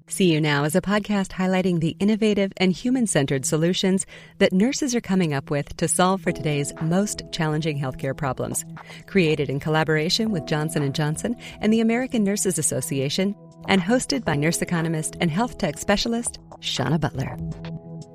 See You Now is a podcast highlighting the innovative and human-centered solutions that nurses are coming up with to solve for today's most challenging healthcare problems. Created in collaboration with Johnson & Johnson and the American Nurses Association, and hosted by nurse economist and health tech specialist, Shauna Butler.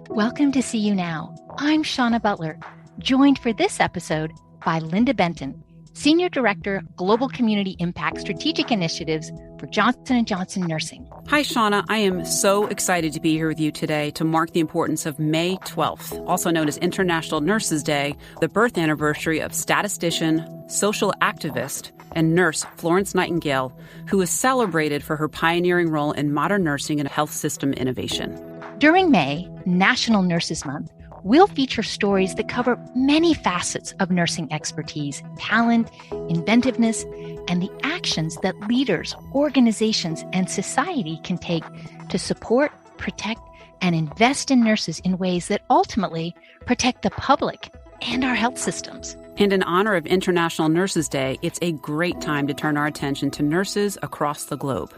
Welcome to See You Now. I'm Shauna Butler, joined for this episode by Linda Benton, Senior Director, Global Community Impact Strategic Initiatives for Johnson & Johnson Nursing. Hi, Shauna. I am so excited to be here with you today to mark the importance of May 12th, also known as International Nurses Day, the birth anniversary of statistician, social activist, and nurse Florence Nightingale, who is celebrated for her pioneering role in modern nursing and health system innovation. During May, National Nurses Month, we'll feature stories that cover many facets of nursing expertise, talent, inventiveness, and the actions that leaders, organizations, and society can take to support, protect, and invest in nurses in ways that ultimately protect the public and our health systems. And in honor of International Nurses Day, it's a great time to turn our attention to nurses across the globe.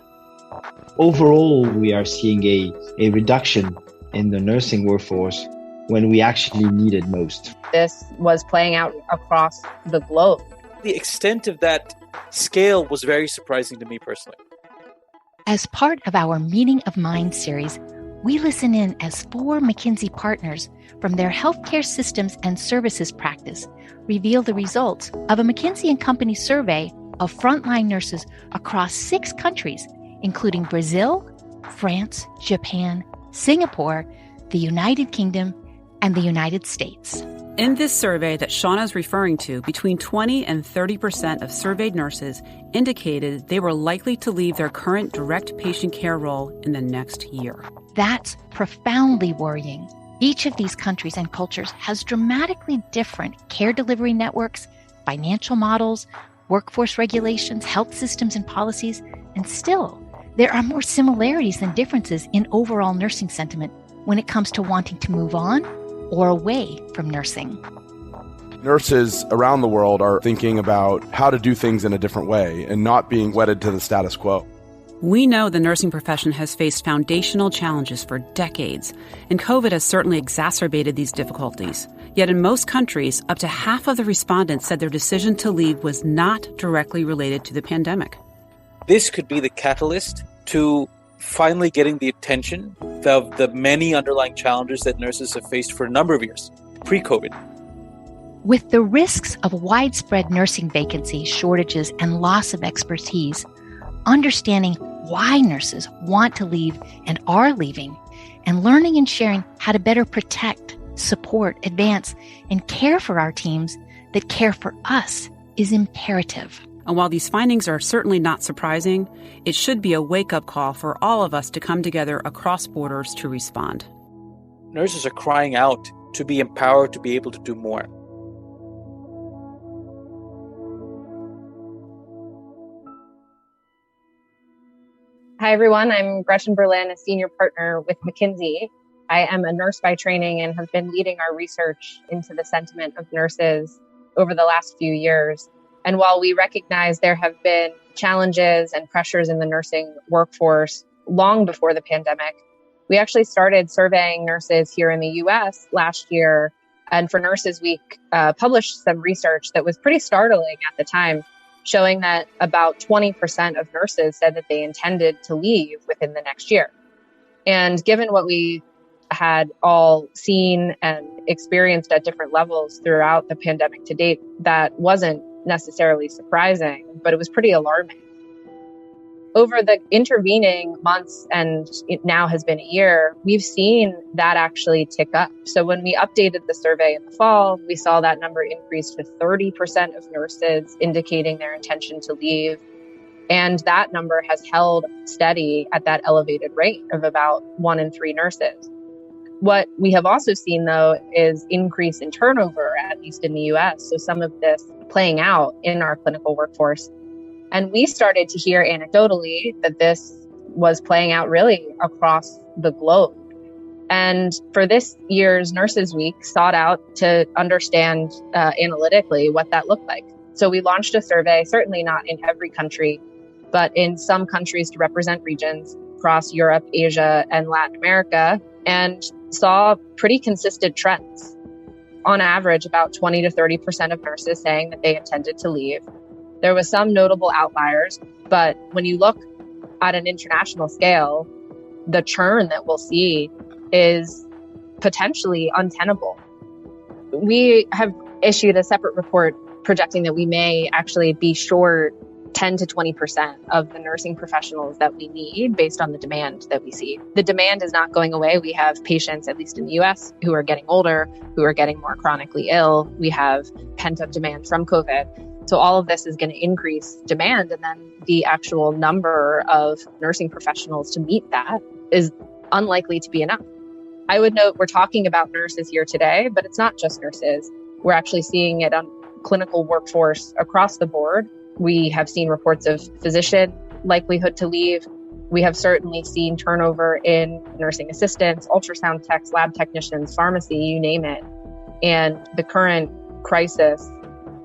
Overall, we are seeing a reduction in the nursing workforce when we actually need it most. This was playing out across the globe. The extent of that scale was very surprising to me personally. As part of our Meeting of Minds series, we listen in as 4 McKinsey partners from their healthcare systems and services practice reveal the results of a McKinsey Company survey of frontline nurses across 6 countries, including Brazil, France, Japan, Singapore, the United Kingdom, and the United States. In this survey that Shauna is referring to, between 20 and 30% of surveyed nurses indicated they were likely to leave their current direct patient care role in the next year. That's profoundly worrying. Each of these countries and cultures has dramatically different care delivery networks, financial models, workforce regulations, health systems, and policies, and still, there are more similarities than differences in overall nursing sentiment when it comes to wanting to move on or away from nursing. Nurses around the world are thinking about how to do things in a different way and not being wedded to the status quo. We know the nursing profession has faced foundational challenges for decades, and COVID has certainly exacerbated these difficulties. Yet in most countries, up to half of the respondents said their decision to leave was not directly related to the pandemic. This could be the catalyst to finally getting the attention of the many underlying challenges that nurses have faced for a number of years, pre-COVID. With the risks of widespread nursing vacancies, shortages, and loss of expertise, understanding why nurses want to leave and are leaving, and learning and sharing how to better protect, support, advance, and care for our teams that care for us is imperative. And while these findings are certainly not surprising, it should be a wake-up call for all of us to come together across borders to respond. Nurses are crying out to be empowered to be able to do more. Hi, everyone. I'm Gretchen Berlin, a senior partner with McKinsey. I am a nurse by training and have been leading our research into the sentiment of nurses over the last few years. And while we recognize there have been challenges and pressures in the nursing workforce long before the pandemic, we actually started surveying nurses here in the US last year. And for Nurses Week, published some research that was pretty startling at the time, showing that about 20% of nurses said that they intended to leave within the next year. And given what we had all seen and experienced at different levels throughout the pandemic to date, that wasn't necessarily surprising, but it was pretty alarming. Over the intervening months, and it now has been a year, we've seen that actually tick up. So when we updated the survey in the fall, we saw that number increase to 30% of nurses indicating their intention to leave. And that number has held steady at that elevated rate of about 1 in 3 nurses. What we have also seen, though, is increase in turnover, at least in the US. So some of this playing out in our clinical workforce. And we started to hear anecdotally that this was playing out really across the globe. And for this year's Nurses Week, sought out to understand analytically what that looked like. So we launched a survey, certainly not in every country, but in some countries to represent regions, across Europe, Asia, and Latin America and saw pretty consistent trends. On average, about 20 to 30% of nurses saying that they intended to leave. There was some notable outliers, but when you look at an international scale, the churn that we'll see is potentially untenable. We have issued a separate report projecting that we may actually be short 10 to 20% of the nursing professionals that we need based on the demand that we see. The demand is not going away. We have patients, at least in the US, who are getting older, who are getting more chronically ill. We have pent-up demand from COVID. So all of this is going to increase demand, and then the actual number of nursing professionals to meet that is unlikely to be enough. I would note we're talking about nurses here today, but it's not just nurses. We're actually seeing it on clinical workforce across the board. We have seen reports of physician likelihood to leave. We have certainly seen turnover in nursing assistants, ultrasound techs, lab technicians, pharmacy, you name it. And the current crisis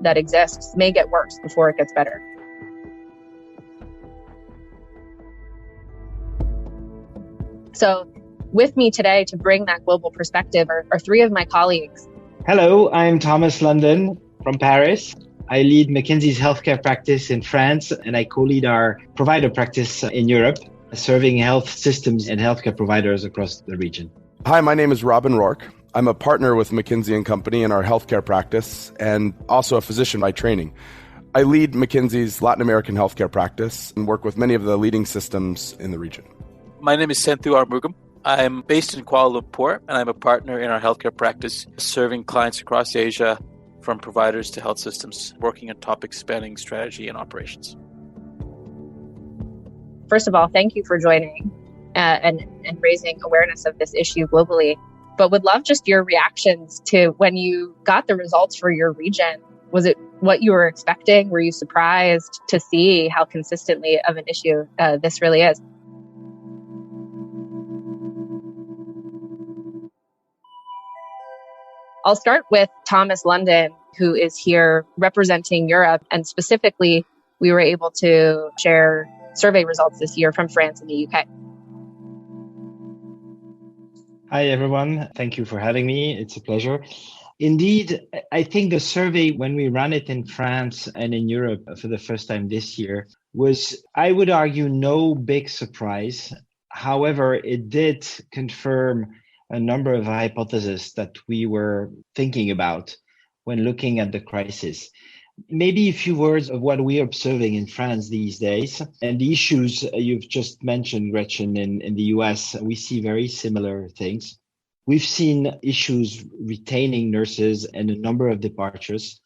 that exists may get worse before it gets better. So with me today to bring that global perspective are three of my colleagues. Hello, I'm Thomas London from Paris. I lead McKinsey's healthcare practice in France, and I co-lead our provider practice in Europe, serving health systems and healthcare providers across the region. Hi, my name is Robin Rourke. I'm a partner with McKinsey Company in our healthcare practice and also a physician by training. I lead McKinsey's Latin American healthcare practice and work with many of the leading systems in the region. My name is Senthu Armugam. I'm based in Kuala Lumpur, and I'm a partner in our healthcare practice, serving clients across Asia, from providers to health systems, working on topics spanning strategy and operations. First of all, thank you for joining and raising awareness of this issue globally. But would love just your reactions to when you got the results for your region. Was it what you were expecting? Were you surprised to see how consistently of an issue this really is? I'll start with Thomas London, who is here representing Europe. And specifically, we were able to share survey results this year from France and the UK. Hi, everyone. Thank you for having me. It's a pleasure. Indeed, I think the survey, when we ran it in France and in Europe for the first time this year, was, I would argue, no big surprise. However, it did confirm a number of hypotheses that we were thinking about when looking at the crisis. Maybe a few words of what we're observing in France these days and the issues you've just mentioned, Gretchen, in the US. We see very similar things. We've seen issues retaining nurses and a number of departures.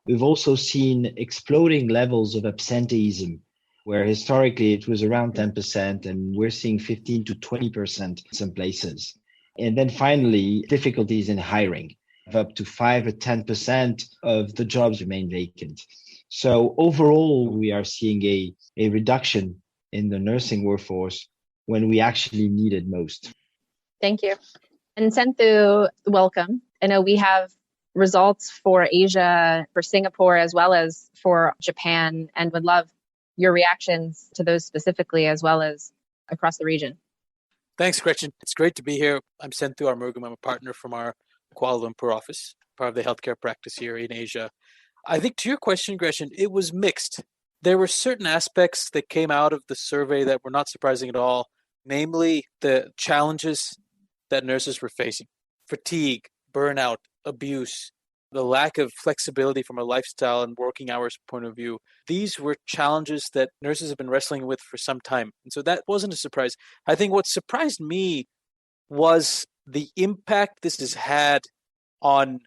We've also seen exploding levels of absenteeism, where historically it was around 10%, and we're seeing 15 to 20% in some places. And then finally, difficulties in hiring. Up to 5 or 10% of the jobs remain vacant. So overall, we are seeing a reduction in the nursing workforce when we actually need it most. Thank you. And Senthu, welcome. I know we have results for Asia, for Singapore, as well as for Japan, and would love your reactions to those specifically, as well as across the region. Thanks, Gretchen. It's great to be here. I'm Senthu Armugam. I'm a partner from our Kuala Lumpur office, part of the healthcare practice here in Asia. I think to your question, Gretchen, it was mixed. There were certain aspects that came out of the survey that were not surprising at all, namely the challenges that nurses were facing: fatigue, burnout, abuse, the lack of flexibility from a lifestyle and working hours point of view. These were challenges that nurses have been wrestling with for some time. And so that wasn't a surprise. I think what surprised me was the impact this has had on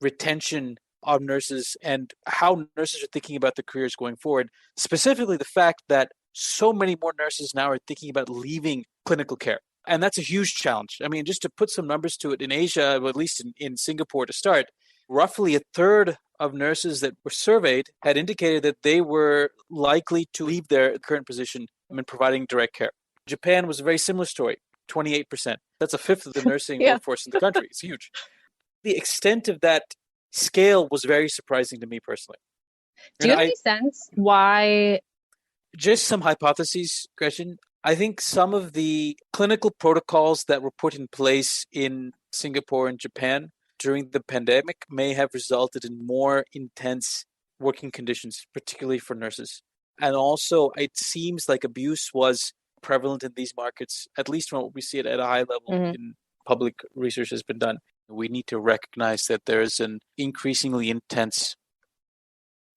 retention of nurses and how nurses are thinking about their careers going forward. Specifically, the fact that so many more nurses now are thinking about leaving clinical care. And that's a huge challenge. I mean, just to put some numbers to it, in Asia, or at least in Singapore to start, roughly a third of nurses that were surveyed had indicated that they were likely to leave their current position in providing direct care. Japan was a very similar story, 28%. That's a fifth of the nursing workforce in the country. It's huge. The extent of that scale was very surprising to me personally. Do you have any sense why? Just some hypotheses, Gretchen. I think some of the clinical protocols that were put in place in Singapore and Japan during the pandemic may have resulted in more intense working conditions, particularly for nurses. And also, it seems like abuse was prevalent in these markets, at least from what we see it at a high level in public research has been done. We need to recognize that there is an increasingly intense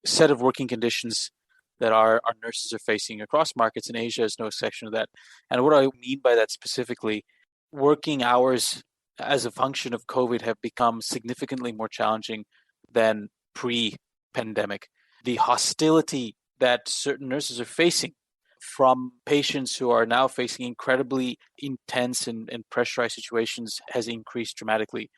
set of working conditions that our nurses are facing across markets, and Asia is no exception to that. And what I mean by that specifically, working hours as a function of COVID have become significantly more challenging than pre-pandemic. The hostility that certain nurses are facing from patients who are now facing incredibly intense and pressurized situations has increased dramatically.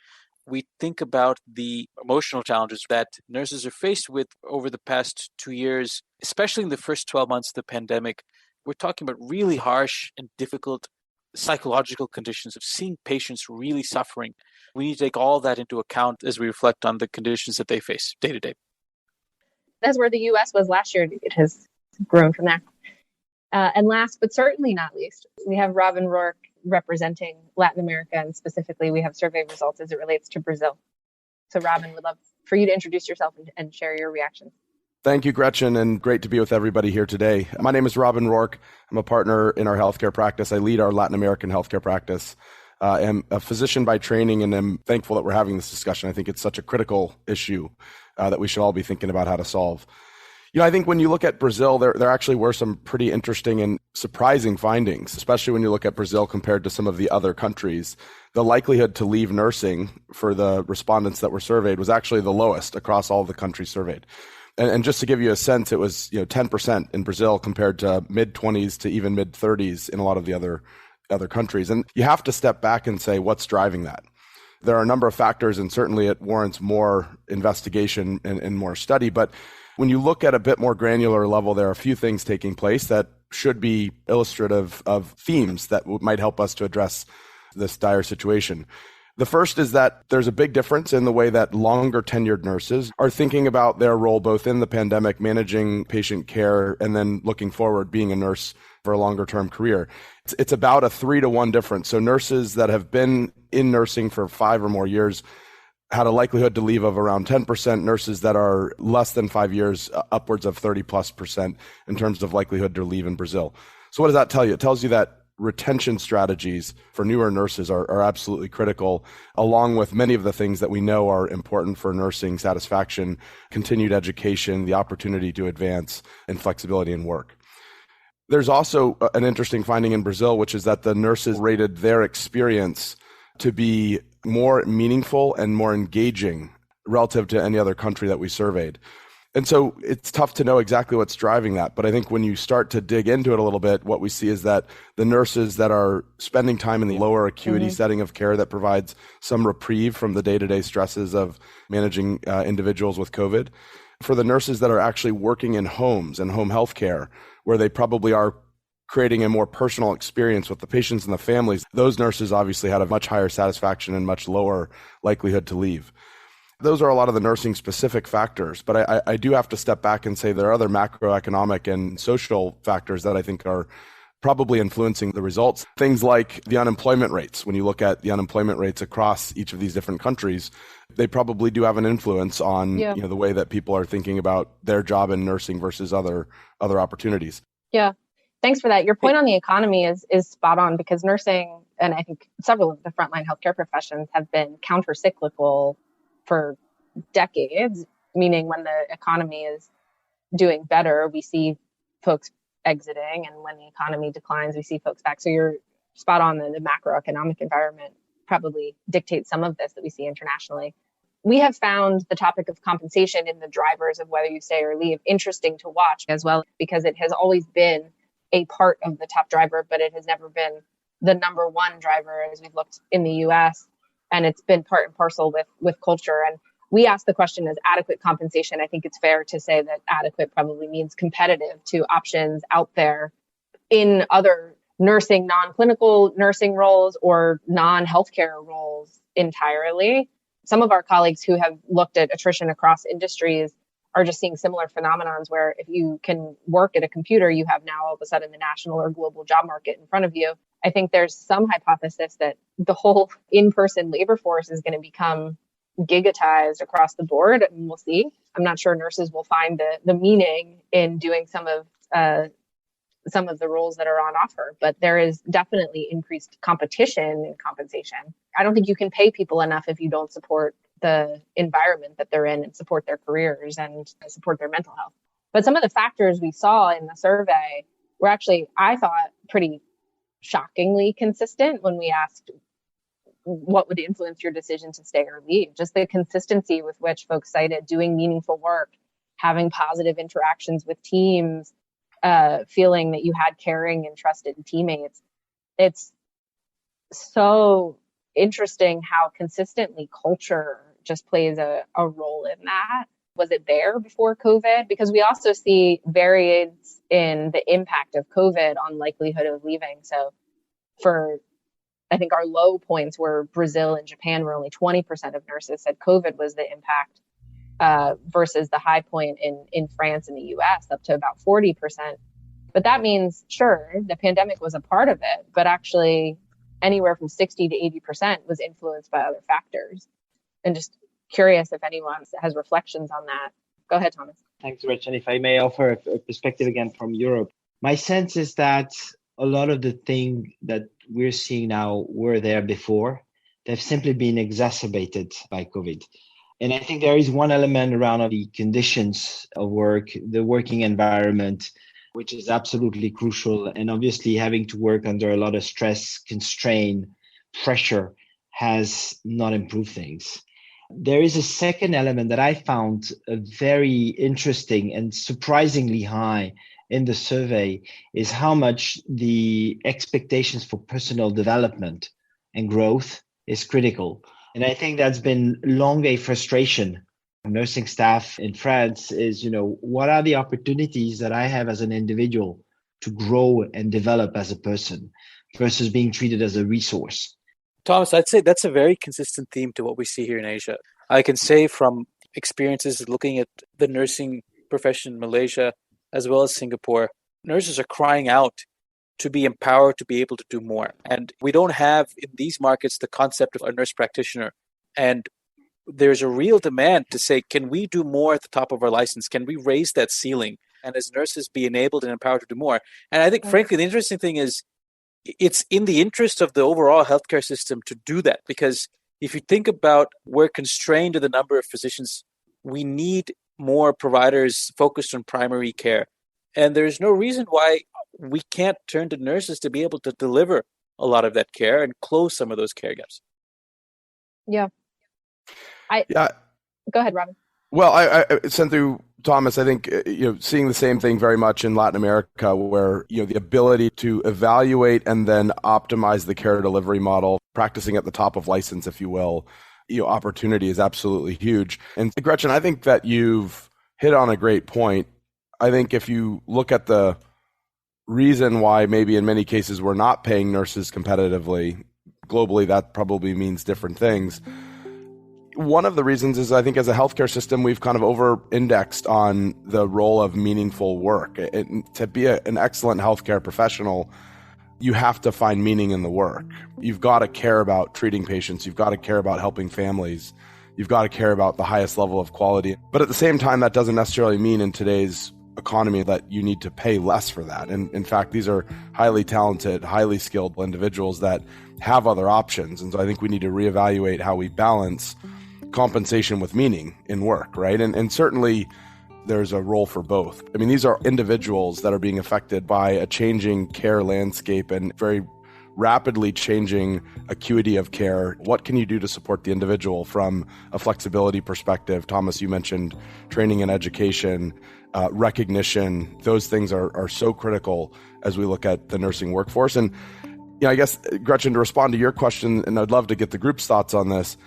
We think about the emotional challenges that nurses are faced with over the past 2 years, especially in the first 12 months of the pandemic. We're talking about really harsh and difficult psychological conditions of seeing patients really suffering. We need to take all that into account as we reflect on the conditions that they face day to day. That's where the US was last year. It has grown from there. And last, but certainly not least, we have Robin Rourke representing Latin America, and specifically we have survey results as it relates to Brazil. So Robin, would love for you to introduce yourself and share your reactions. Thank you, Gretchen, and great to be with everybody here today. My name is Robin Rourke. I'm a partner in our healthcare practice. I lead our Latin American healthcare practice. I'm a physician by training, and I'm thankful that we're having this discussion. I think it's such a critical issue that we should all be thinking about how to solve. I think when you look at Brazil, there actually were some pretty interesting and surprising findings, especially when you look at Brazil compared to some of the other countries. The likelihood to leave nursing for the respondents that were surveyed was actually the lowest across all of the countries surveyed. And just to give you a sense, it was 10% in Brazil compared to mid-20s to even mid-30s in a lot of the other countries. And you have to step back and say, what's driving that? There are a number of factors, and certainly it warrants more investigation and more study. But when you look at a bit more granular level, there are a few things taking place that should be illustrative of themes that might help us to address this dire situation. The first is that there's a big difference in the way that longer tenured nurses are thinking about their role both in the pandemic, managing patient care, and then looking forward, being a nurse for a longer term career. It's about a 3-to-1 difference. So nurses that have been in nursing for 5 or more years had a likelihood to leave of around 10%. Nurses that are less than 5 years, upwards of 30+% in terms of likelihood to leave in Brazil. So what does that tell you? It tells you that retention strategies for newer nurses are absolutely critical, along with many of the things that we know are important for nursing satisfaction, continued education, the opportunity to advance, and flexibility in work. There's also an interesting finding in Brazil, which is that the nurses rated their experience to be more meaningful and more engaging relative to any other country that we surveyed. And so it's tough to know exactly what's driving that. But I think when you start to dig into it a little bit, what we see is that the nurses that are spending time in the lower acuity setting of care that provides some reprieve from the day-to-day stresses of managing individuals with COVID, for the nurses that are actually working in homes and home health care, where they probably are creating a more personal experience with the patients and the families, those nurses obviously had a much higher satisfaction and much lower likelihood to leave. Those are a lot of the nursing specific factors, but I do have to step back and say there are other macroeconomic and social factors that I think are probably influencing the results. Things like the unemployment rates. When you look at the unemployment rates across each of these different countries, they probably do have an influence on the way that people are thinking about their job in nursing versus other opportunities. Yeah. Thanks for that. Your point on the economy is spot on, because nursing, and I think several of the frontline healthcare professions, have been counter-cyclical for decades, meaning when the economy is doing better, we see folks exiting, and when the economy declines, we see folks back. So you're spot on. The macroeconomic environment probably dictates some of this that we see internationally. We have found the topic of compensation in the drivers of whether you stay or leave interesting to watch as well, because it has always been a part of the top driver, but it has never been the number one driver as we've looked in the US. And it's been part and parcel with culture. And we ask the question, is adequate compensation? I think it's fair to say that adequate probably means competitive to options out there in other nursing, non-clinical nursing roles or non-healthcare roles entirely. Some of our colleagues who have looked at attrition across industries are just seeing similar phenomenons where if you can work at a computer, you have now all of a sudden the national or global job market in front of you. I think there's some hypothesis that the whole in-person labor force is going to become gigatized across the board, and we'll see. I'm not sure nurses will find the meaning in doing some of the roles that are on offer, but there is definitely increased competition and compensation. I don't think you can pay people enough if you don't support the environment that they're in and support their careers and support their mental health. But some of the factors we saw in the survey were actually, I thought, pretty shockingly consistent when we asked what would influence your decision to stay or leave. Just the consistency with which folks cited doing meaningful work, having positive interactions with teams, feeling that you had caring and trusted teammates. It's so interesting how consistently culture just plays a role in that. Was it there before COVID? Because we also see variance in the impact of COVID on likelihood of leaving. So I think our low points were Brazil and Japan, where only 20% of nurses said COVID was the impact, versus the high point in France and the US, up to about 40%. But that means, sure, the pandemic was a part of it, but actually anywhere from 60 to 80% was influenced by other factors. And just curious if anyone has reflections on that. Go ahead, Thomas. Thanks, Rich. And if I may offer a perspective again from Europe, my sense is that a lot of the things that we're seeing now were there before. They've simply been exacerbated by COVID. And I think there is one element around the conditions of work, the working environment, which is absolutely crucial. And obviously having to work under a lot of stress, constraint, pressure has not improved things. There is a second element that I found very interesting and surprisingly high in the survey is how much the expectations for personal development and growth is critical. And I think that's been long a frustration. Nursing staff in France is, what are the opportunities that I have as an individual to grow and develop as a person versus being treated as a resource? Thomas, I'd say that's a very consistent theme to what we see here in Asia. I can say from experiences looking at the nursing profession in Malaysia, as well as Singapore, nurses are crying out to be empowered to be able to do more. And we don't have in these markets the concept of a nurse practitioner. And there's a real demand to say, can we do more at the top of our license? Can we raise that ceiling? And as nurses be enabled and empowered to do more? And I think, frankly, the interesting thing is it's in the interest of the overall healthcare system to do that. Because if you think about we're constrained to the number of physicians, we need more providers focused on primary care. And there's no reason why we can't turn to nurses to be able to deliver a lot of that care and close some of those care gaps. Yeah. Go ahead, Robin. Well, I sent through Thomas, I think, seeing the same thing very much in Latin America, where, the ability to evaluate and then optimize the care delivery model, practicing at the top of license, if you will, opportunity is absolutely huge. And Gretchen, I think that you've hit on a great point. I think if you look at the reason why maybe in many cases we're not paying nurses competitively, globally, that probably means different things. One of the reasons is I think as a healthcare system, we've kind of over-indexed on the role of meaningful work. To be an excellent healthcare professional, you have to find meaning in the work. You've got to care about treating patients. You've got to care about helping families. You've got to care about the highest level of quality. But at the same time, that doesn't necessarily mean in today's economy that you need to pay less for that. And in fact, these are highly talented, highly skilled individuals that have other options. And so I think we need to reevaluate how we balance compensation with meaning in work, right? And certainly there's a role for both. I mean, these are individuals that are being affected by a changing care landscape and very rapidly changing acuity of care. What can you do to support the individual from a flexibility perspective? Thomas, you mentioned training and education, recognition. Those things are so critical as we look at the nursing workforce. And I guess, Gretchen, to respond to your question, and I'd love to get the group's thoughts on this,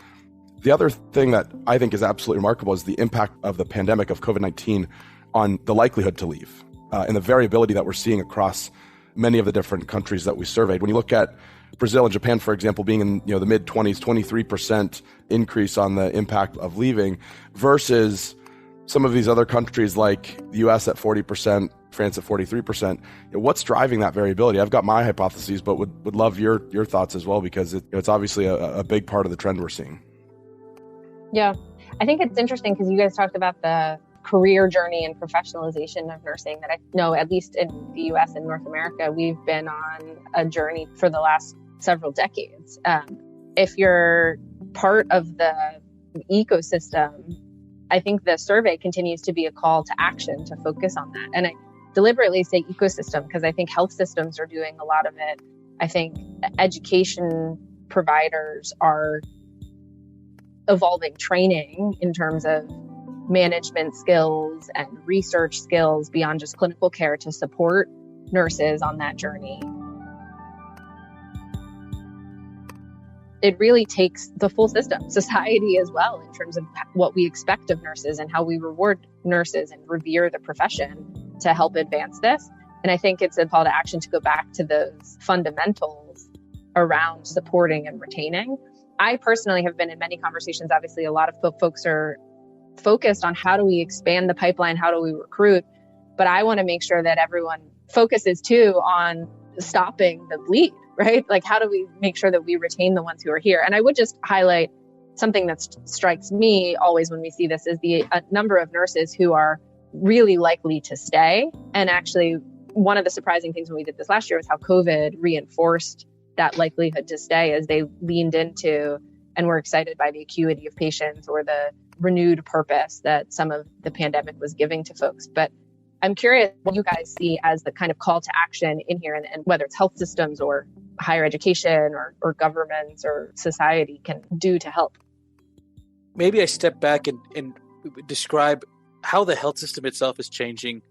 the other thing that I think is absolutely remarkable is the impact of the pandemic of COVID-19 on the likelihood to leave and the variability that we're seeing across many of the different countries that we surveyed. When you look at Brazil and Japan, for example, being in the mid-20s, 23% increase on the impact of leaving versus some of these other countries like the US at 40%, France at 43%, what's driving that variability? I've got my hypotheses, but would love your thoughts as well, because it's obviously a big part of the trend we're seeing. Yeah, I think it's interesting because you guys talked about the career journey and professionalization of nursing that I know, at least in the US and North America, we've been on a journey for the last several decades. If you're part of the ecosystem, I think the survey continues to be a call to action to focus on that. And I deliberately say ecosystem because I think health systems are doing a lot of it. I think education providers are evolving training in terms of management skills and research skills beyond just clinical care to support nurses on that journey. It really takes the full system, society as well, in terms of what we expect of nurses and how we reward nurses and revere the profession to help advance this. And I think it's a call to action to go back to those fundamentals around supporting and retaining. I personally have been in many conversations. Obviously, a lot of folks are focused on how do we expand the pipeline, how do we recruit? But I want to make sure that everyone focuses too on stopping the bleed, right? Like, how do we make sure that we retain the ones who are here? And I would just highlight something that strikes me always when we see this is the number of nurses who are really likely to stay. And actually, one of the surprising things when we did this last year was how COVID reinforced that likelihood to stay as they leaned into and were excited by the acuity of patients or the renewed purpose that some of the pandemic was giving to folks. But I'm curious what you guys see as the kind of call to action in here, and whether it's health systems or higher education or governments or society can do to help. Maybe I step back and describe how the health system itself is changing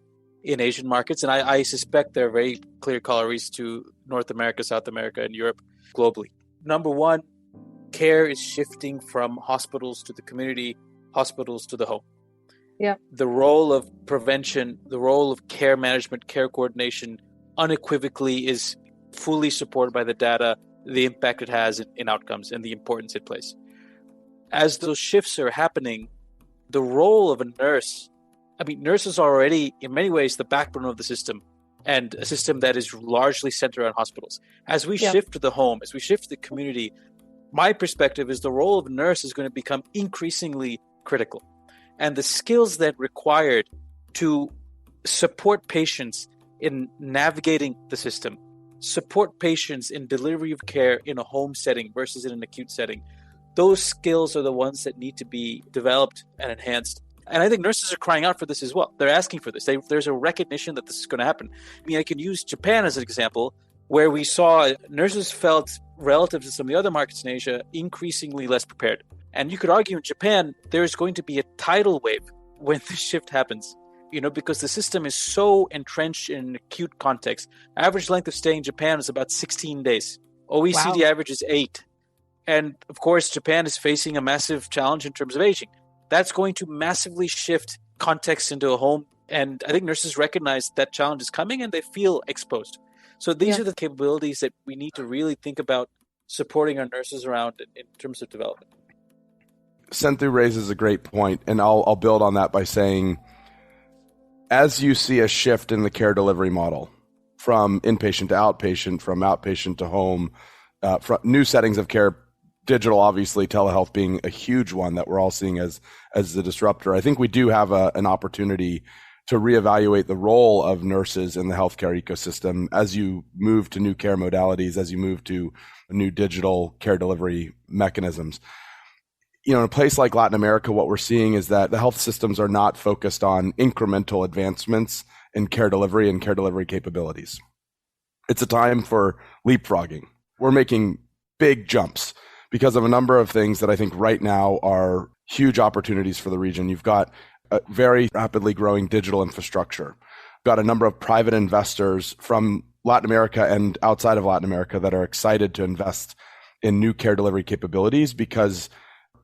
in Asian markets. And I suspect there are very clear corollaries to North America, South America, and Europe globally. Number one, care is shifting from hospitals to the community, hospitals to the home. Yeah. The role of prevention, the role of care management, care coordination, unequivocally is fully supported by the data, the impact it has in outcomes and the importance it plays. As those shifts are happening, the role of a nurse, nurses are already in many ways the backbone of the system, and a system that is largely centered on hospitals. As we shift to the home, as we shift to the community, my perspective is the role of a nurse is going to become increasingly critical. And the skills that required to support patients in navigating the system, support patients in delivery of care in a home setting versus in an acute setting, those skills are the ones that need to be developed and enhanced. And I think nurses are crying out for this as well. They're asking for this. There's a recognition that this is going to happen. I can use Japan as an example, where we saw nurses felt, relative to some of the other markets in Asia, increasingly less prepared. And you could argue in Japan, there's going to be a tidal wave when this shift happens, because the system is so entrenched in an acute context. Average length of stay in Japan is about 16 days. OECD average is 8. And of course, Japan is facing a massive challenge in terms of aging. That's going to massively shift context into a home. And I think nurses recognize that challenge is coming and they feel exposed. So these are the capabilities that we need to really think about supporting our nurses around in terms of development. Senthu raises a great point, and I'll build on that by saying, as you see a shift in the care delivery model from inpatient to outpatient, from outpatient to home, from new settings of care, digital, obviously, telehealth being a huge one that we're all seeing as the disruptor, I think we do have an opportunity to reevaluate the role of nurses in the healthcare ecosystem as you move to new care modalities, as you move to new digital care delivery mechanisms. In a place like Latin America, what we're seeing is that the health systems are not focused on incremental advancements in care delivery and care delivery capabilities. It's a time for leapfrogging. We're making big jumps because of a number of things that I think right now are huge opportunities for the region. You've got a very rapidly growing digital infrastructure. You've got a number of private investors from Latin America and outside of Latin America that are excited to invest in new care delivery capabilities because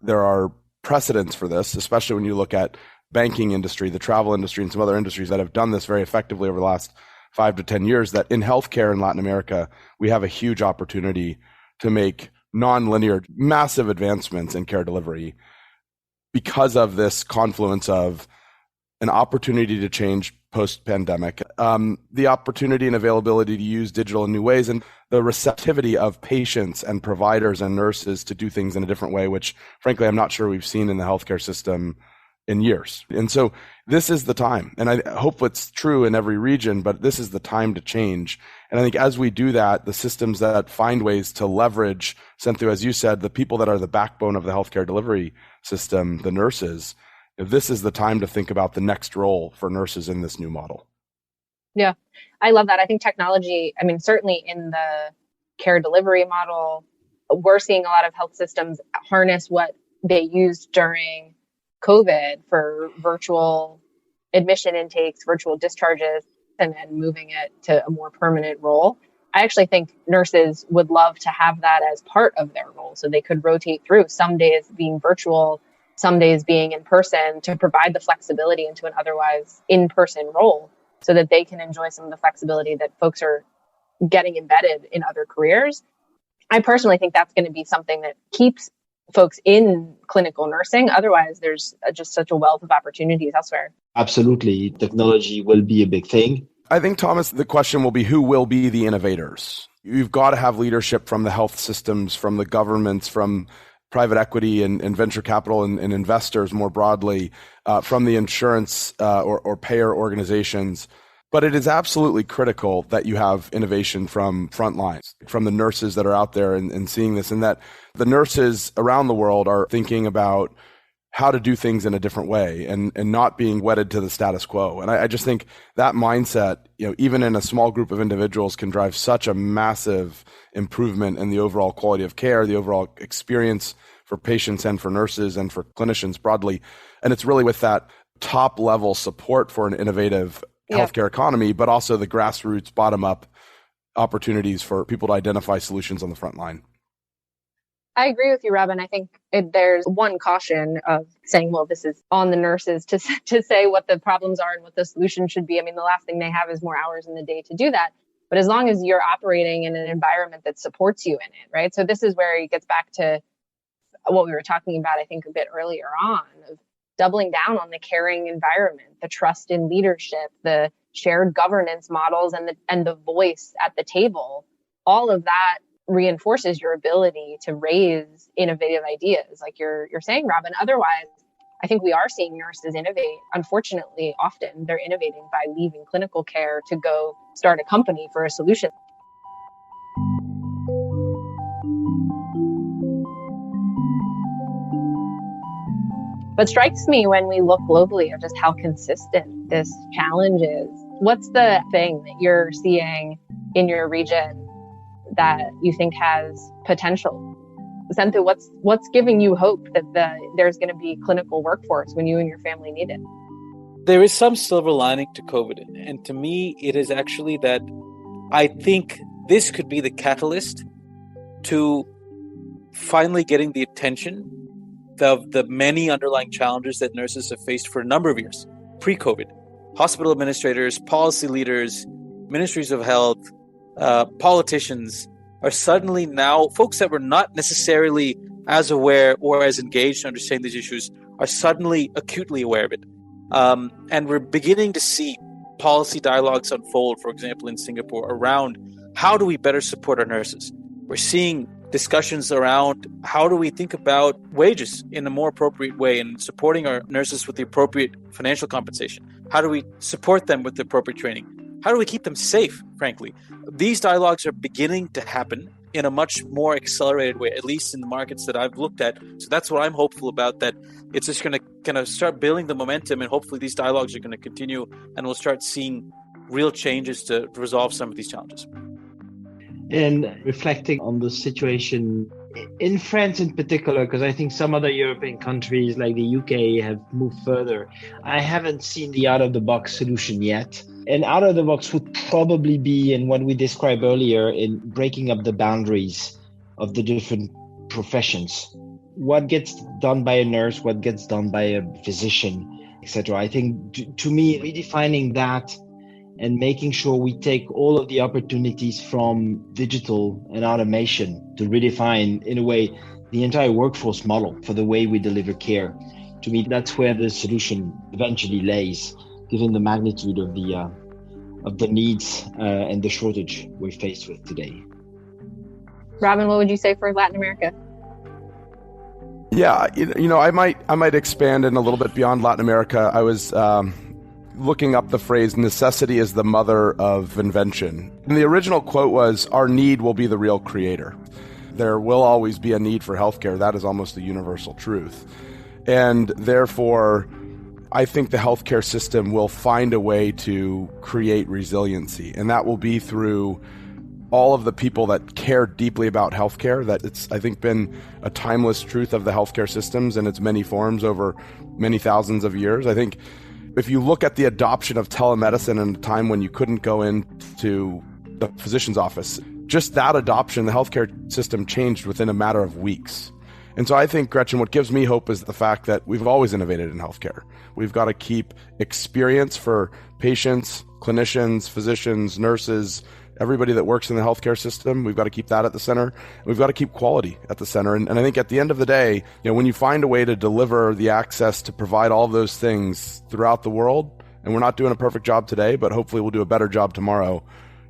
there are precedents for this, especially when you look at banking industry, the travel industry, and some other industries that have done this very effectively over the last 5 to 10 years, that in healthcare in Latin America, we have a huge opportunity to make nonlinear, massive advancements in care delivery because of this confluence of an opportunity to change post-pandemic, the opportunity and availability to use digital in new ways, and the receptivity of patients and providers and nurses to do things in a different way, which frankly, I'm not sure we've seen in the healthcare system in years. And so this is the time. And I hope it's true in every region, but this is the time to change. And I think as we do that, the systems that find ways to leverage, Senthu, as you said, the people that are the backbone of the healthcare delivery system, the nurses, this is the time to think about the next role for nurses in this new model. Yeah, I love that. I think technology, certainly in the care delivery model, we're seeing a lot of health systems harness what they used during COVID for virtual admission intakes, virtual discharges, and then moving it to a more permanent role. I actually think nurses would love to have that as part of their role. So they could rotate through, some days being virtual, some days being in person, to provide the flexibility into an otherwise in-person role so that they can enjoy some of the flexibility that folks are getting embedded in other careers. I personally think that's going to be something that keeps folks in clinical nursing. Otherwise, there's just such a wealth of opportunities elsewhere. Absolutely. Technology will be a big thing. I think, Thomas, the question will be who will be the innovators? You've got to have leadership from the health systems, from the governments, from private equity and venture capital and investors more broadly, from the insurance or payer organizations. But it is absolutely critical that you have innovation from front lines, from the nurses that are out there and seeing this, and that the nurses around the world are thinking about how to do things in a different way and not being wedded to the status quo. And I just think that mindset, even in a small group of individuals, can drive such a massive improvement in the overall quality of care, the overall experience for patients and for nurses and for clinicians broadly. And it's really with that top level support for an innovative healthcare economy, but also the grassroots, bottom-up opportunities for people to identify solutions on the front line. I agree with you, Robin. I think there's one caution of saying, well, this is on the nurses to say what the problems are and what the solution should be. The last thing they have is more hours in the day to do that. But as long as you're operating in an environment that supports you in it, right? So this is where it gets back to what we were talking about, I think, a bit earlier on, of doubling down on the caring environment, the trust in leadership, the shared governance models, and the voice at the table. All of that reinforces your ability to raise innovative ideas, like you're saying, Robin. Otherwise, I think we are seeing nurses innovate. Unfortunately, often they're innovating by leaving clinical care to go start a company for a solution. What strikes me when we look globally of just how consistent this challenge is, what's the thing that you're seeing in your region that you think has potential? Senthu, what's giving you hope that there's going to be clinical workforce when you and your family need it? There is some silver lining to COVID. And to me, it is actually that I think this could be the catalyst to finally getting the attention of the many underlying challenges that nurses have faced for a number of years, pre-COVID. Hospital administrators, policy leaders, ministries of health, politicians are suddenly now, folks that were not necessarily as aware or as engaged in understanding these issues are suddenly acutely aware of it. And we're beginning to see policy dialogues unfold, for example, in Singapore, around how do we better support our nurses? We're seeing discussions around how do we think about wages in a more appropriate way and supporting our nurses with the appropriate financial compensation? How do we support them with the appropriate training? How do we keep them safe, frankly? These dialogues are beginning to happen in a much more accelerated way, at least in the markets that I've looked at. So that's what I'm hopeful about, that it's just going to kind of start building the momentum, and hopefully these dialogues are going to continue and we'll start seeing real changes to resolve some of these challenges. And reflecting on the situation in France in particular, because I think some other European countries like the UK have moved further, I haven't seen the out-of-the-box solution yet. And out-of-the-box would probably be in what we described earlier, in breaking up the boundaries of the different professions. What gets done by a nurse, what gets done by a physician, etc. I think, to me, redefining that and making sure we take all of the opportunities from digital and automation to redefine, in a way, the entire workforce model for the way we deliver care To me, that's where the solution eventually lays, given the magnitude of the needs and the shortage we're faced with today. Robin, what would you say for Latin America? Yeah, I might expand in a little bit beyond Latin America. I was looking up the phrase "necessity is the mother of invention." And the original quote was, "Our need will be the real creator." There will always be a need for healthcare. That is almost a universal truth. And therefore, I think the healthcare system will find a way to create resiliency. And that will be through all of the people that care deeply about healthcare. That it's, I think, been a timeless truth of the healthcare systems in its many forms over many thousands of years. I think if you look at the adoption of telemedicine in a time when you couldn't go into the physician's office, just that adoption, the healthcare system changed within a matter of weeks. And so I think, Gretchen, what gives me hope is the fact that we've always innovated in healthcare. We've got to keep experience for patients, clinicians, physicians, nurses, everybody that works in the healthcare system. We've got to keep that at the center. We've got to keep quality at the center. And I think at the end of the day, when you find a way to deliver the access to provide all of those things throughout the world, and we're not doing a perfect job today, but hopefully we'll do a better job tomorrow,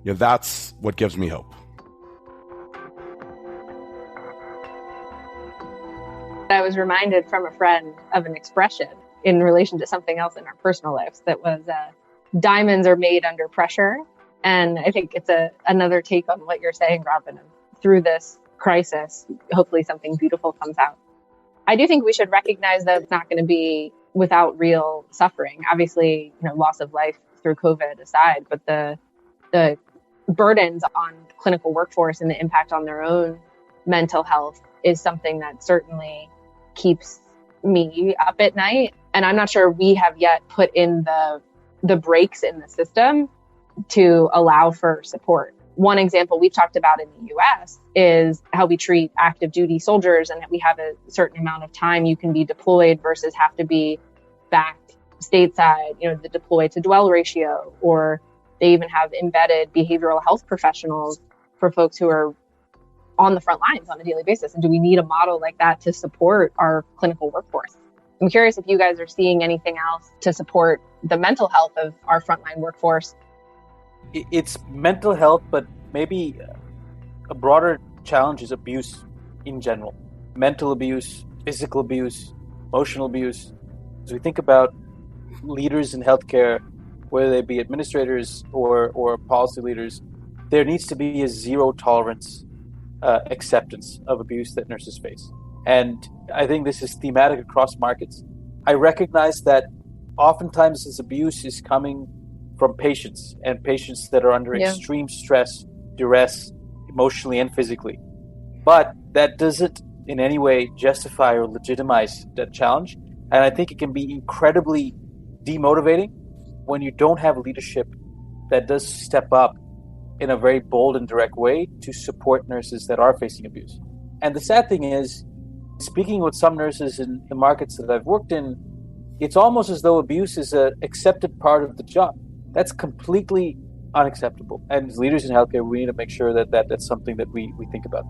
that's what gives me hope. I was reminded from a friend of an expression in relation to something else in our personal lives that was diamonds are made under pressure. And I think it's another take on what you're saying, Robin. Through this crisis, hopefully something beautiful comes out. I do think we should recognize that it's not going to be without real suffering. Obviously, loss of life through COVID aside, but the burdens on clinical workforce and the impact on their own mental health is something that certainly keeps me up at night. And I'm not sure we have yet put in the brakes in the system to allow for support. One example we've talked about in the US is how we treat active duty soldiers, and that we have a certain amount of time you can be deployed versus have to be back stateside, the deploy to dwell ratio, or they even have embedded behavioral health professionals for folks who are on the front lines on a daily basis. And do we need a model like that to support our clinical workforce? I'm curious if you guys are seeing anything else to support the mental health of our frontline workforce. It's mental health, but maybe a broader challenge is abuse in general. Mental abuse, physical abuse, emotional abuse. As we think about leaders in healthcare, whether they be administrators or policy leaders, there needs to be a zero tolerance acceptance of abuse that nurses face. And I think this is thematic across markets. I recognize that oftentimes this abuse is coming from patients, and patients that are under extreme stress, duress, emotionally and physically. But that doesn't in any way justify or legitimize that challenge. And I think it can be incredibly demotivating when you don't have leadership that does step up in a very bold and direct way to support nurses that are facing abuse. And the sad thing is, speaking with some nurses in the markets that I've worked in, it's almost as though abuse is an accepted part of the job. That's completely unacceptable. And as leaders in healthcare, we need to make sure that that's something that we think about.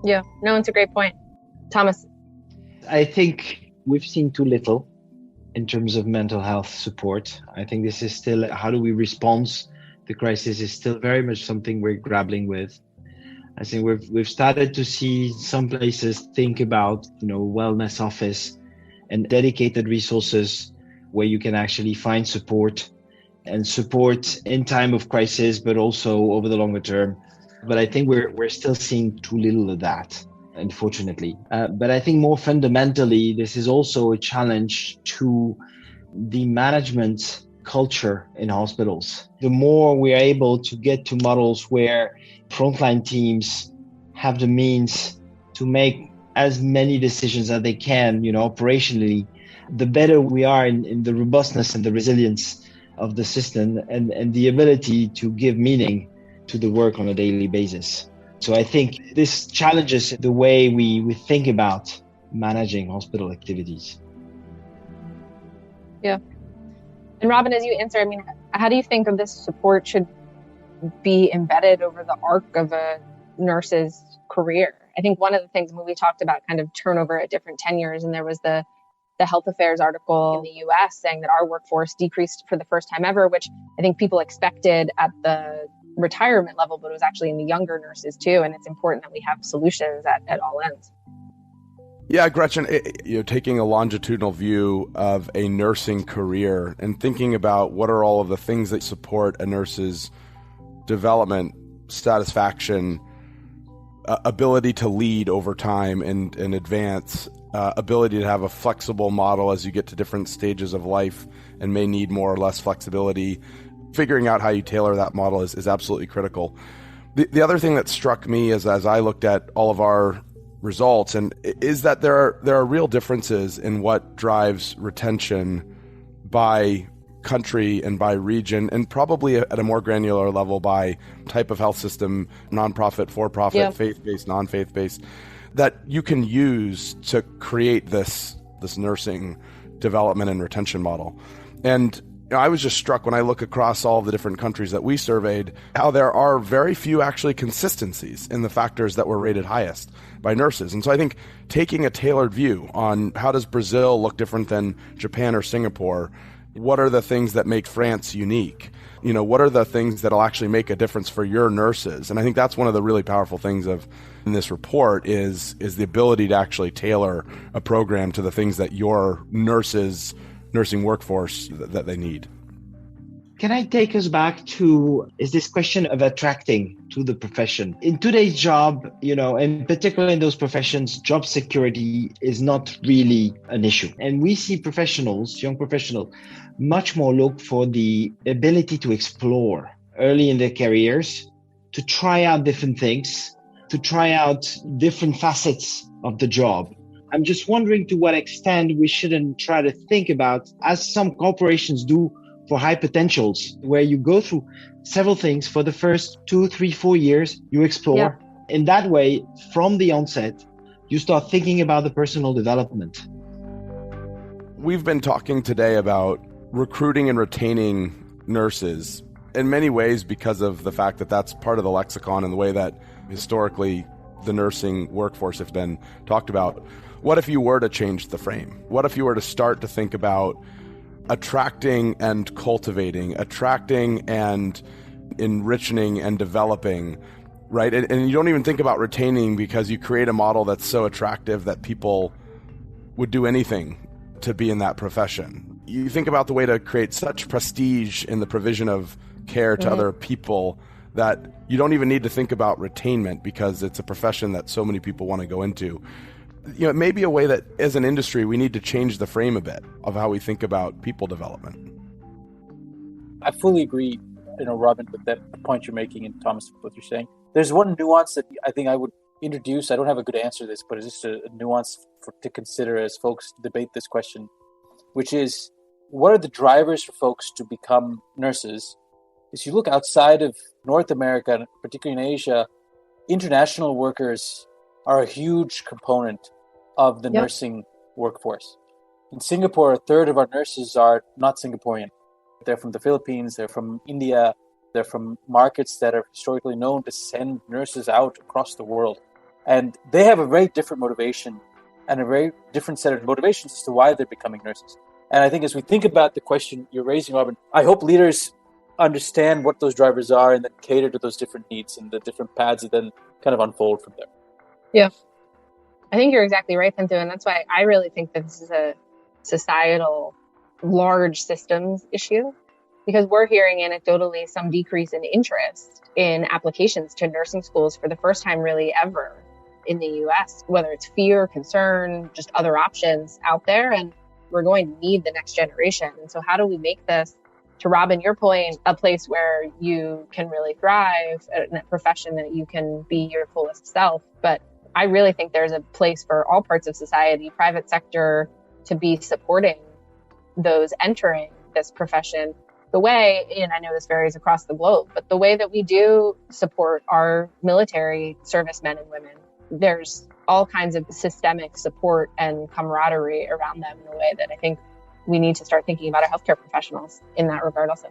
Yeah, no, it's a great point. Thomas? I think we've seen too little in terms of mental health support. I think this is still, how do we respond? The crisis is still very much something we're grappling with. I think we've started to see some places think about, wellness office and dedicated resources where you can actually find support in time of crisis, but also over the longer term. But I think we're still seeing too little of that, unfortunately. But I think more fundamentally, this is also a challenge to the management culture in hospitals. The more we are able to get to models where frontline teams have the means to make as many decisions as they can, operationally, the better we are in the robustness and the resilience of the system and the ability to give meaning to the work on a daily basis. So I think this challenges the way we think about managing hospital activities. Yeah. And Robin, as you answer, how do you think of this support should be embedded over the arc of a nurse's career? I think one of the things when we talked about kind of turnover at different tenures, and there was the Health Affairs article in the US saying that our workforce decreased for the first time ever, which I think people expected at the retirement level, but it was actually in the younger nurses too. And it's important that we have solutions at all ends. Yeah, Gretchen, taking a longitudinal view of a nursing career and thinking about what are all of the things that support a nurse's development, satisfaction, ability to lead over time and advance, ability to have a flexible model as you get to different stages of life and may need more or less flexibility. Figuring out how you tailor that model is absolutely critical. The other thing that struck me as I looked at all of our results is that there are real differences in what drives retention by country and by region, and probably at a more granular level by type of health system, nonprofit, for-profit, faith-based, non-faith-based, that you can use to create this nursing development and retention model. And I was just struck when I look across all the different countries that we surveyed, how there are very few actually consistencies in the factors that were rated highest by nurses. And so I think taking a tailored view on how does Brazil look different than Japan or Singapore, what are the things that make France unique? What are the things that'll actually make a difference for your nurses? And I think that's one of the really powerful things in this report is the ability to actually tailor a program to the things that your nursing workforce that they need. Can I take us back to this question of attracting to the profession? In today's job, and particularly in those professions, job security is not really an issue. And we see young professionals, much more look for the ability to explore early in their careers, to try out different things, to try out different facets of the job. I'm just wondering to what extent we shouldn't try to think about, as some corporations do for high potentials, where you go through several things for the first 2, 3, 4 years, you explore. Yeah. In that way, from the onset, you start thinking about the personal development. We've been talking today about recruiting and retaining nurses in many ways because of the fact that that's part of the lexicon and the way that historically the nursing workforce has been talked about. What if you were to change the frame? What if you were to start to think about attracting and cultivating, attracting and enriching and developing, right? And you don't even think about retaining because you create a model that's so attractive that people would do anything to be in that profession. You think about the way to create such prestige in the provision of care to other people that you don't even need to think about retainment because it's a profession that so many people want to go into. It may be a way that as an industry, we need to change the frame a bit of how we think about people development. I fully agree, Robin, with that point you're making, and Thomas, what you're saying. There's one nuance that I think I would introduce. I don't have a good answer to this, but it's just a nuance to consider as folks debate this question, which is, what are the drivers for folks to become nurses? As you look outside of North America, particularly in Asia, international workers are a huge component of the nursing workforce. In Singapore, a third of our nurses are not Singaporean. They're from the Philippines, they're from India, they're from markets that are historically known to send nurses out across the world. And they have a very different motivation and a very different set of motivations as to why they're becoming nurses. And I think as we think about the question you're raising, Robin, I hope leaders understand what those drivers are and then cater to those different needs and the different paths that then kind of unfold from there. Yeah, I think you're exactly right, Pinto. And that's why I really think that this is a societal, large systems issue, because we're hearing anecdotally some decrease in interest in applications to nursing schools for the first time really ever in the US, whether it's fear, concern, just other options out there. And we're going to need the next generation. And so how do we make this, to Robin, your point, a place where you can really thrive, in a profession that you can be your fullest self? But I really think there's a place for all parts of society, private sector, to be supporting those entering this profession. The way, and I know this varies across the globe, but the way that we do support our military servicemen and women, there's all kinds of systemic support and camaraderie around them in a way that I think we need to start thinking about our healthcare professionals in that regard also.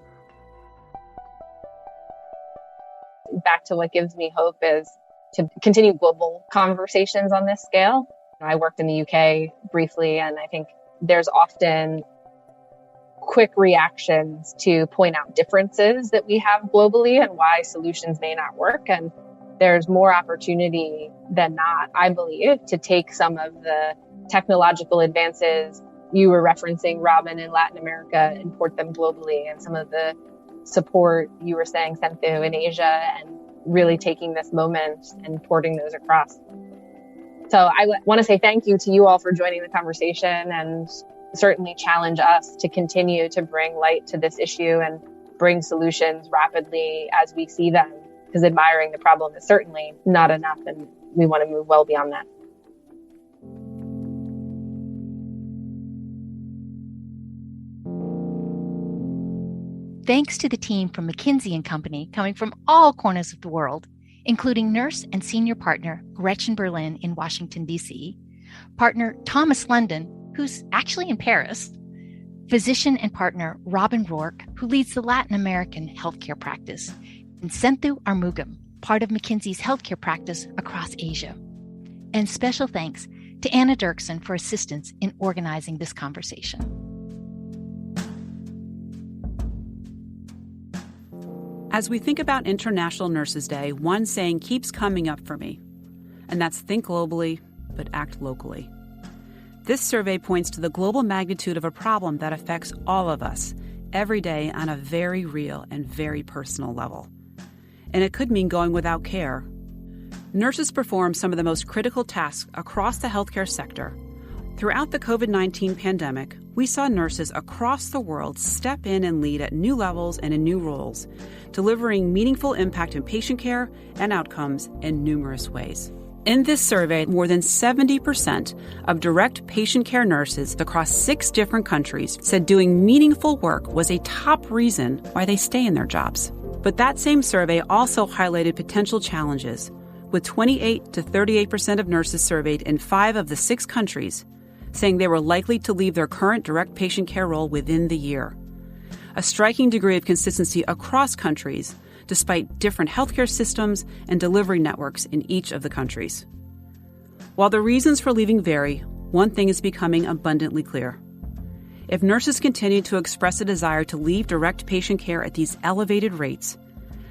Back to what gives me hope is to continue global conversations on this scale. I worked in the UK briefly, and I think there's often quick reactions to point out differences that we have globally and why solutions may not work. And there's more opportunity than not, I believe, to take some of the technological advances you were referencing, Robin, in Latin America, and port them globally, and some of the support you were saying, Senthu, in Asia, and really taking this moment and porting those across. So I want to say thank you to you all for joining the conversation, and certainly challenge us to continue to bring light to this issue and bring solutions rapidly as we see them, because admiring the problem is certainly not enough, and we want to move well beyond that. Thanks to the team from McKinsey Company coming from all corners of the world, including nurse and senior partner Gretchen Berlin in Washington, D.C., partner Thomas London, who's actually in Paris, physician and partner Robin Rourke, who leads the Latin American healthcare practice, and Senthu Armugam, part of McKinsey's healthcare practice across Asia. And special thanks to Anna Dirksen for assistance in organizing this conversation. As we think about International Nurses Day, one saying keeps coming up for me, and that's think globally, but act locally. This survey points to the global magnitude of a problem that affects all of us every day on a very real and very personal level. And it could mean going without care. Nurses perform some of the most critical tasks across the healthcare sector. Throughout the COVID-19 pandemic, we saw nurses across the world step in and lead at new levels and in new roles, delivering meaningful impact in patient care and outcomes in numerous ways. In this survey, more than 70% of direct patient care nurses across 6 different countries said doing meaningful work was a top reason why they stay in their jobs. But that same survey also highlighted potential challenges, with 28 to 38% of nurses surveyed in 5 of the 6 countries saying they were likely to leave their current direct patient care role within the year. A striking degree of consistency across countries, despite different healthcare systems and delivery networks in each of the countries. While the reasons for leaving vary, one thing is becoming abundantly clear. If nurses continue to express a desire to leave direct patient care at these elevated rates,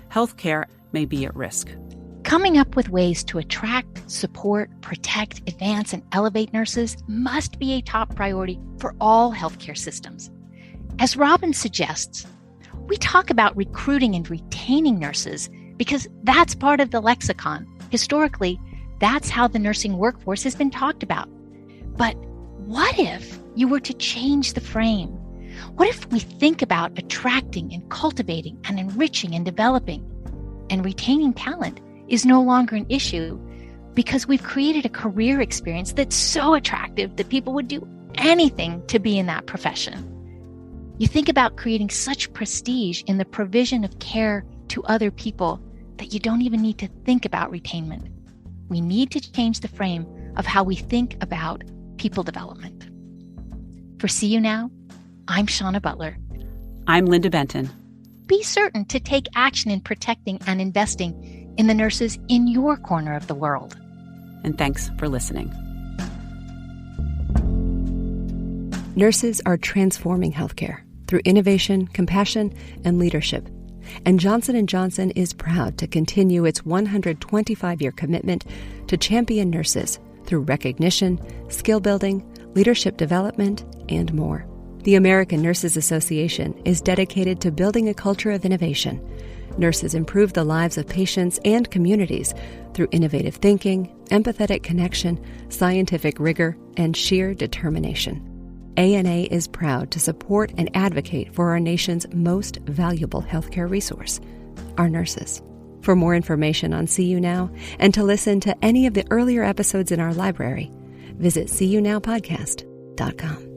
healthcare may be at risk. Coming up with ways to attract, support, protect, advance, and elevate nurses must be a top priority for all healthcare systems. As Robin suggests, we talk about recruiting and retaining nurses because that's part of the lexicon. Historically, that's how the nursing workforce has been talked about. But what if you were to change the frame? What if we think about attracting and cultivating and enriching and developing and retaining talent is no longer an issue because we've created a career experience that's so attractive that people would do anything to be in that profession? You think about creating such prestige in the provision of care to other people that you don't even need to think about retainment. We need to change the frame of how we think about people development. For See You Now, I'm Shauna Butler. I'm Linda Benton. Be certain to take action in protecting and investing in the nurses in your corner of the world. And thanks for listening. Nurses are transforming healthcare through innovation, compassion, and leadership. And Johnson & Johnson is proud to continue its 125-year commitment to champion nurses through recognition, skill building, leadership development, and more. The American Nurses Association is dedicated to building a culture of innovation. Nurses improve the lives of patients and communities through innovative thinking, empathetic connection, scientific rigor, and sheer determination. ANA is proud to support and advocate for our nation's most valuable healthcare resource, our nurses. For more information on See You Now and to listen to any of the earlier episodes in our library, visit seeyounowpodcast.com.